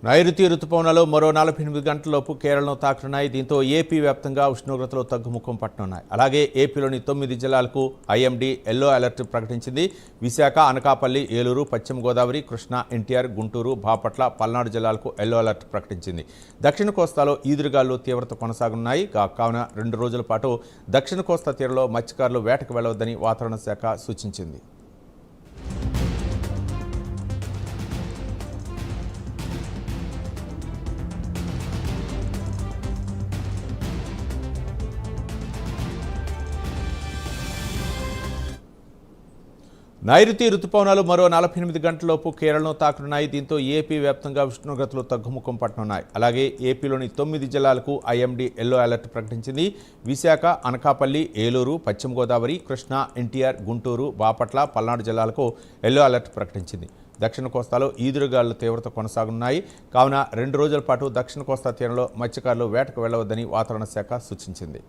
నైరుతి రుతుపవనాలు మరో 48 గంటలలోపు కేరళను తాకనున్నాయి. దీంతో ఏపీ వ్యాప్తంగా ఉష్ణోగ్రతలు తగ్గుముఖం పట్టనున్నాయి. అలాగే ఏపీలోని 9 జిల్లాలకు ఐఎండీ ఎల్లో అలర్ట్ ప్రకటించింది. విశాఖ, అనకాపల్లి, ఏలూరు, పశ్చిమ గోదావరి, కృష్ణా, ఎన్టీఆర్, గుంటూరు, బాపట్ల, పల్నాడు జిల్లాలకు ఎల్లో అలర్ట్ ప్రకటించింది. దక్షిణ కోస్తాలో ఈదురుగాలు తీవ్రత కొనసాగున్నాయి. కావున 2 రోజుల పాటు దక్షిణ కోస్తా తీరంలో మత్స్యకారులు వేటకు వెళ్లవద్దని వాతావరణ శాఖ సూచించింది. నైరుతి రుతుపవనాలు మరో 48 గంటలలోపు కేరళను తాకనున్నాయి. దీంతో ఏపీ వ్యాప్తంగా ఉష్ణోగ్రతలు తగ్గుముఖం పట్టనున్నాయి. అలాగే ఏపీలోని 9 జిల్లాలకు ఐఎండీ ఎల్లో అలర్ట్ ప్రకటించింది. విశాఖ, అనకాపల్లి, ఏలూరు, పశ్చిమ గోదావరి, కృష్ణా, ఎన్టీఆర్, గుంటూరు, బాపట్ల, పల్నాడు జిల్లాలకు ఎల్లో అలర్ట్ ప్రకటించింది. దక్షిణ కోస్తాలో ఈదురుగాలుల తీవ్రత కొనసాగున్నాయి. కావున 2 రోజుల పాటు దక్షిణ కోస్తా తీరంలో మత్స్యకారులు వేటకు వెళ్లవద్దని వాతావరణ శాఖ సూచించింది.